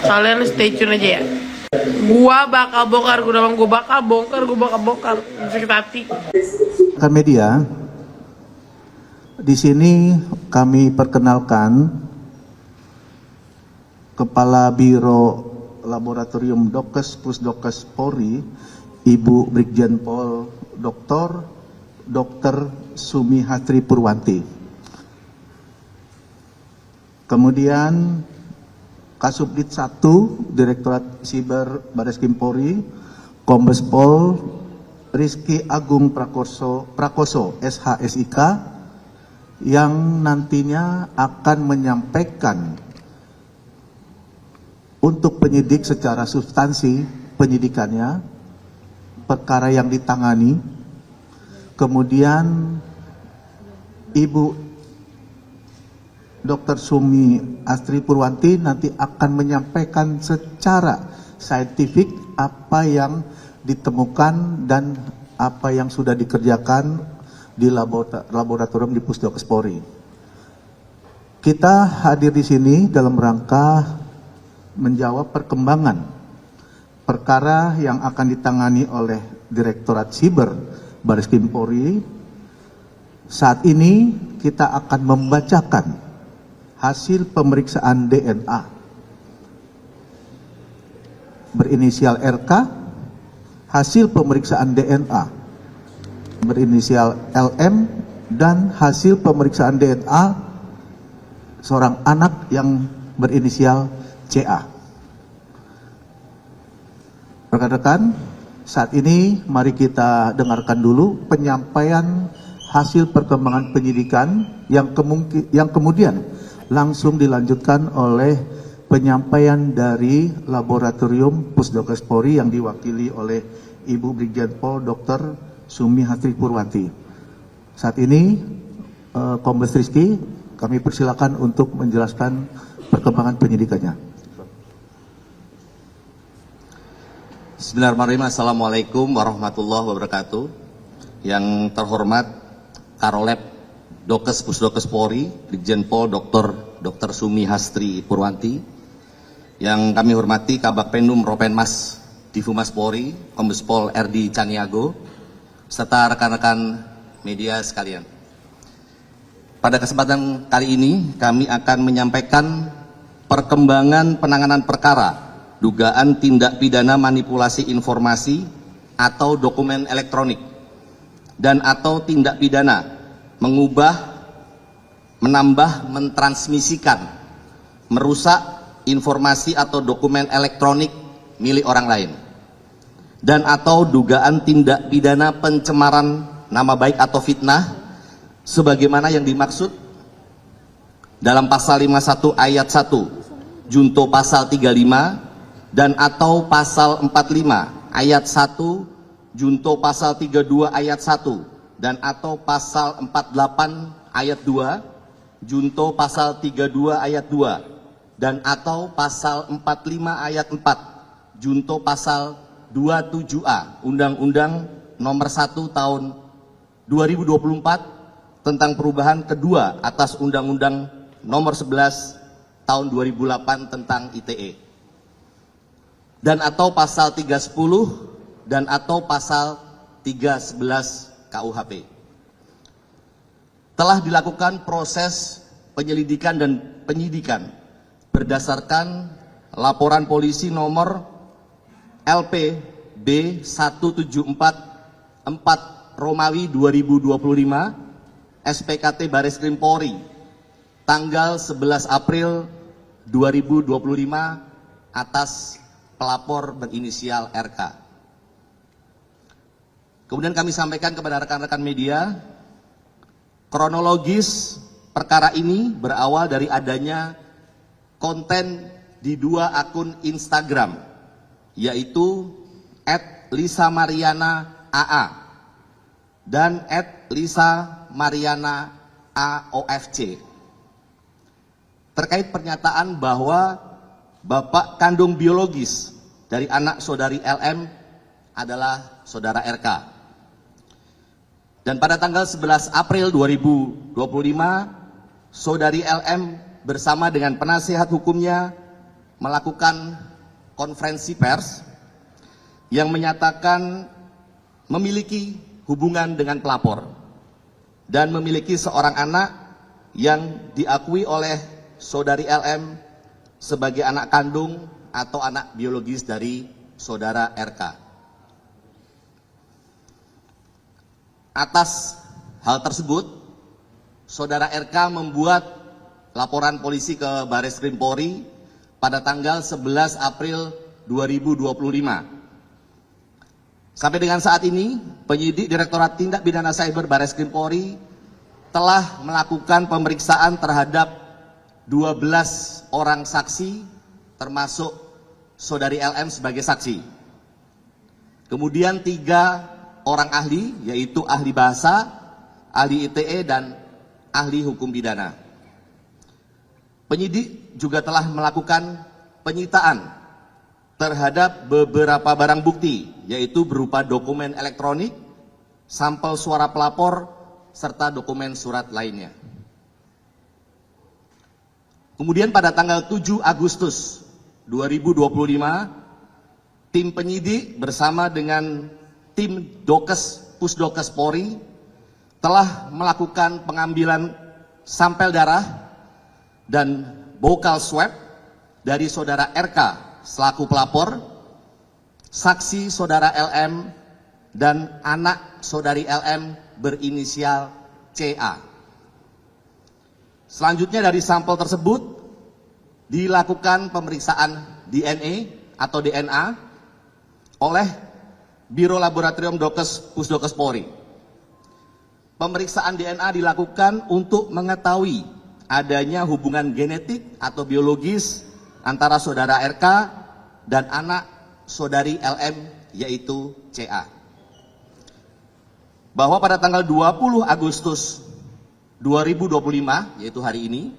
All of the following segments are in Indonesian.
Kalian stay tune aja ya. Gua bakal bongkar, gue bakal bongkar. Sakit hati. Media, di sini kami perkenalkan Kepala Biro Laboratorium Dokes Pusdokes Polri, Ibu Brigjen Pol Dr. Sumi Hastri Purwanti. Kemudian Kasubdit 1 Direktorat Siber Bareskrim Polri, Kombes Pol Rizky Agung Prakoso SHSIK, yang nantinya akan menyampaikan untuk penyidik secara substansi penyidikannya, perkara yang ditangani. Kemudian Ibu Dr. Sumi Hastri Purwanti nanti akan menyampaikan secara saintifik apa yang ditemukan dan apa yang sudah dikerjakan di laboratorium di Pusdokes Polri. Kita hadir di sini dalam rangka menjawab perkembangan perkara yang akan ditangani oleh Direktorat Siber Bareskrim Polri. Saat ini kita akan membacakan hasil pemeriksaan DNA berinisial RK, hasil pemeriksaan DNA berinisial LM, dan hasil pemeriksaan DNA seorang anak yang berinisial CA. Rekan-rekan, saat ini mari kita dengarkan dulu penyampaian hasil perkembangan penyidikan yang kemudian langsung dilanjutkan oleh penyampaian dari Laboratorium Pusdokes Polri yang diwakili oleh Ibu Brigjen Pol Dr. Sumi Hastri Purwanti. Saat ini Kombes Rizky, kami persilakan untuk menjelaskan perkembangan penyidikannya. Bismillahirrahmanirrahim. Assalamualaikum warahmatullahi wabarakatuh. Yang terhormat Karolep Dokes Pusdokes Polri, Brigjen Pol Dr. Sumi Hastri Purwanti. Yang kami hormati Kabak Penum Ropenmas Difumas Polri, Kombes Pol RD Caniago, serta rekan-rekan media sekalian. Pada kesempatan kali ini kami akan menyampaikan perkembangan penanganan perkara dugaan tindak pidana manipulasi informasi atau dokumen elektronik dan atau tindak pidana mengubah, menambah, mentransmisikan, merusak informasi atau dokumen elektronik milik orang lain, dan atau dugaan tindak pidana pencemaran nama baik atau fitnah sebagaimana yang dimaksud dalam pasal 51 ayat 1 junto pasal 35 dan atau pasal 45 ayat 1 junto pasal 32 ayat 1 dan atau pasal 48 ayat 2 junto pasal 32 ayat 2 dan atau pasal 45 ayat 4 junto pasal 27A Undang-Undang Nomor 1 Tahun 2024 tentang perubahan kedua atas Undang-Undang Nomor 11 Tahun 2008 tentang ITE, dan atau pasal 310 dan atau pasal 311 KUHP. Telah dilakukan proses penyelidikan dan penyidikan berdasarkan laporan polisi nomor LP B1744 Romawi 2025 SPKT Bareskrim Polri tanggal 11 April 2025 atas pelapor berinisial RK. Kemudian kami sampaikan kepada rekan-rekan media, kronologis perkara ini berawal dari adanya konten di dua akun Instagram, yaitu @LisaMarianaAA dan @LisaMarianaAOFC, terkait pernyataan bahwa bapak kandung biologis dari anak saudari LM adalah saudara RK. Dan pada tanggal 11 April 2025, saudari LM bersama dengan penasihat hukumnya melakukan konferensi pers yang menyatakan memiliki hubungan dengan pelapor dan memiliki seorang anak yang diakui oleh saudari LM sebagai anak kandung atau anak biologis dari saudara RK. Atas hal tersebut, saudara RK membuat laporan polisi ke Baris Krim Polri pada tanggal 11 April 2025. Sampai dengan saat ini, penyidik Direktorat Tindak Pidana Cyber Baris Krim Polri telah melakukan pemeriksaan terhadap 12 orang saksi, termasuk saudari LM sebagai saksi. Kemudian 3 orang ahli, yaitu ahli bahasa, ahli ITE, dan ahli hukum pidana. Penyidik juga telah melakukan penyitaan terhadap beberapa barang bukti, yaitu berupa dokumen elektronik, sampel suara pelapor, serta dokumen surat lainnya. Kemudian pada tanggal 7 Agustus 2025, tim penyidik bersama dengan tim Dokes Pusdokes Polri telah melakukan pengambilan sampel darah dan bokal swab dari saudara RK selaku pelapor, saksi saudara LM, dan anak saudari LM berinisial CA. Selanjutnya dari sampel tersebut dilakukan pemeriksaan DNA atau DNA oleh Biro Laboratorium Dokes Pusdokes Polri. Pemeriksaan DNA dilakukan untuk mengetahui adanya hubungan genetik atau biologis antara saudara RK dan anak saudari LM, yaitu CA. Bahwa pada tanggal 20 Agustus 2025, yaitu hari ini,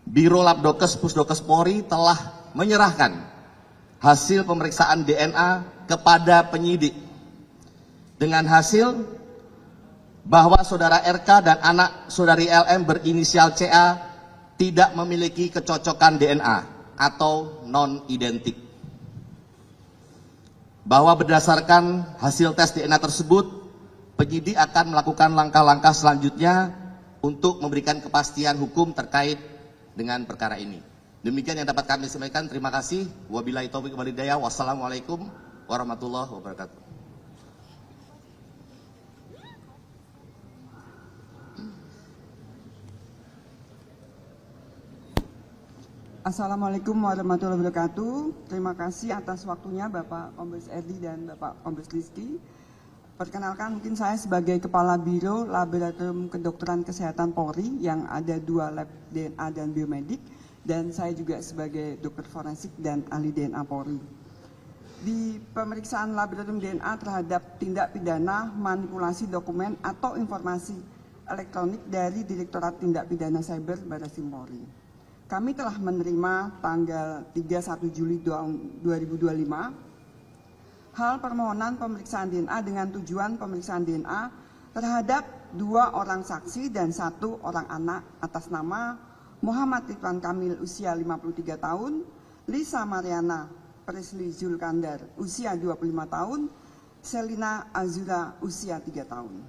Biro Labdokes Pusdokes Polri telah menyerahkan hasil pemeriksaan DNA kepada penyidik dengan hasil bahwa saudara RK dan anak saudari LM berinisial CA tidak memiliki kecocokan DNA atau non-identik. Bahwa berdasarkan hasil tes DNA tersebut, penyidik akan melakukan langkah-langkah selanjutnya untuk memberikan kepastian hukum terkait dengan perkara ini. Demikian yang dapat kami sampaikan. Terima kasih. Wabillahi taufiq wal hidayah. Wassalamualaikum warahmatullahi wabarakatuh. Assalamualaikum warahmatullahi wabarakatuh. Terima kasih atas waktunya Bapak Kombes Erdi dan Bapak Kombes Rizky. Perkenalkan, mungkin saya sebagai Kepala Biro Laboratorium Kedokteran Kesehatan Polri yang ada 2 lab DNA dan biomedik, dan saya juga sebagai dokter forensik dan ahli DNA Polri. Di pemeriksaan laboratorium DNA terhadap tindak pidana manipulasi dokumen atau informasi elektronik dari Direktorat Tindak Pidana Cyber Baris Krim Polri. Kami telah menerima tanggal 31 Juli 2025 hal permohonan pemeriksaan DNA dengan tujuan pemeriksaan DNA terhadap 2 orang saksi dan 1 orang anak atas nama Muhammad Ridwan Kamil usia 53 tahun, Lisa Mariana Presli Zulkandar usia 25 tahun, Selina Azura usia 3 tahun.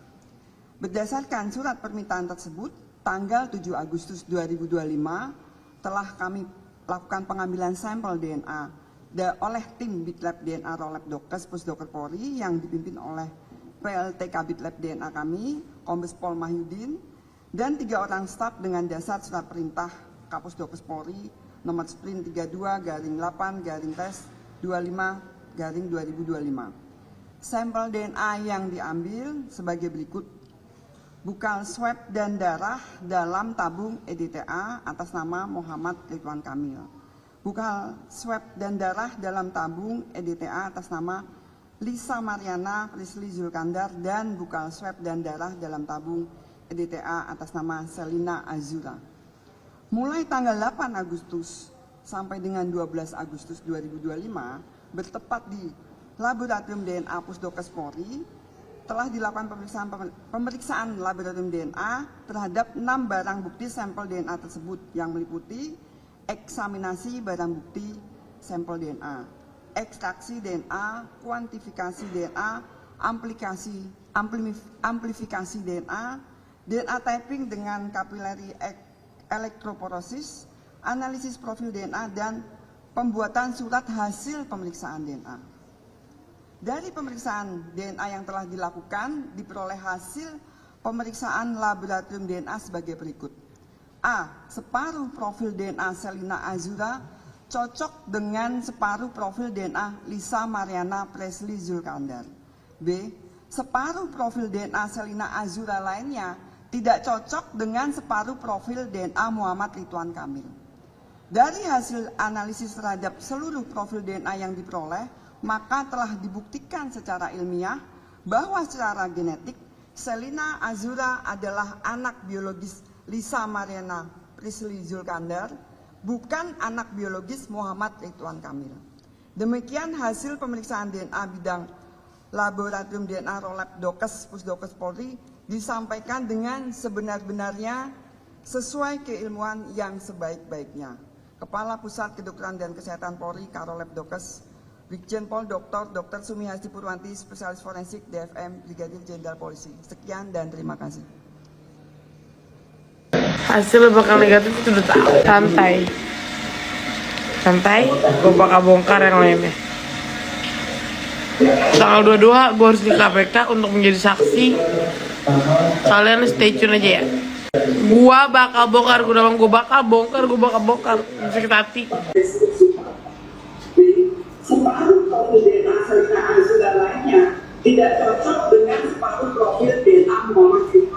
Berdasarkan surat permintaan tersebut, tanggal 7 Agustus 2025 telah kami lakukan pengambilan sampel DNA oleh tim Bitlab DNA Rolab Dokes Pusdokes Polri yang dipimpin oleh PLTK Bitlab DNA kami, Kombes Pol Mahyudin, dan 3 orang staf dengan dasar surat perintah Kapusdokes Polri nomor sprint 32-8-tes-25-2025. Sampel DNA yang diambil sebagai berikut: bukal swab dan darah dalam tabung EDTA atas nama Muhammad Ridwan Kamil. Bukal swab dan darah dalam tabung EDTA atas nama Lisa Mariana Presli Zulkandar, dan bukal swab dan darah dalam tabung EDTA atas nama Selina Azura. Mulai tanggal 8 Agustus sampai dengan 12 Agustus 2025, bertepat di Laboratorium DNA Pusdokes Polri, telah dilakukan pemeriksaan laboratorium DNA terhadap 6 barang bukti sampel DNA tersebut yang meliputi eksaminasi barang bukti sampel DNA, ekstraksi DNA, kuantifikasi DNA, amplifikasi DNA, DNA typing dengan capillary elektroporosis, analisis profil DNA, dan pembuatan surat hasil pemeriksaan DNA. Dari pemeriksaan DNA yang telah dilakukan, diperoleh hasil pemeriksaan laboratorium DNA sebagai berikut. A. Separuh profil DNA Selina Azura cocok dengan separuh profil DNA Lisa Mariana Presley Zulkandar. B. Separuh profil DNA Selina Azura lainnya tidak cocok dengan separuh profil DNA Muhammad Ridwan Kamil. Dari hasil analisis terhadap seluruh profil DNA yang diperoleh, maka telah dibuktikan secara ilmiah bahwa secara genetik Selina Azura adalah anak biologis Lisa Mariana Presley Zulkandar, bukan anak biologis Muhammad Ridwan Kamil. Demikian hasil pemeriksaan DNA bidang laboratorium DNA Rolab Dokes Pusdokes Polri disampaikan dengan sebenar-benarnya sesuai keilmuan yang sebaik-baiknya. Kepala Pusat Kedokteran dan Kesehatan Polri Karolab Dokes Brigjen Pol Dr. Sumi Hasti Purwanti, Spesialis Forensik DFM Brigadir Jenderal Polisi. Sekian dan terima kasih. Hasil bakal negatif itu udah tahu. Santai, gue bakal bongkar yang lainnya. Tanggal 22 gue harus di KPK untuk menjadi saksi. Kalian stay tune aja ya. Gue bakal bongkar, gue bakal bongkar. Sakit hati. Separuh profil DNA Selina Azura lainnya tidak cocok dengan separuh profil DNA Muhammad Ridwan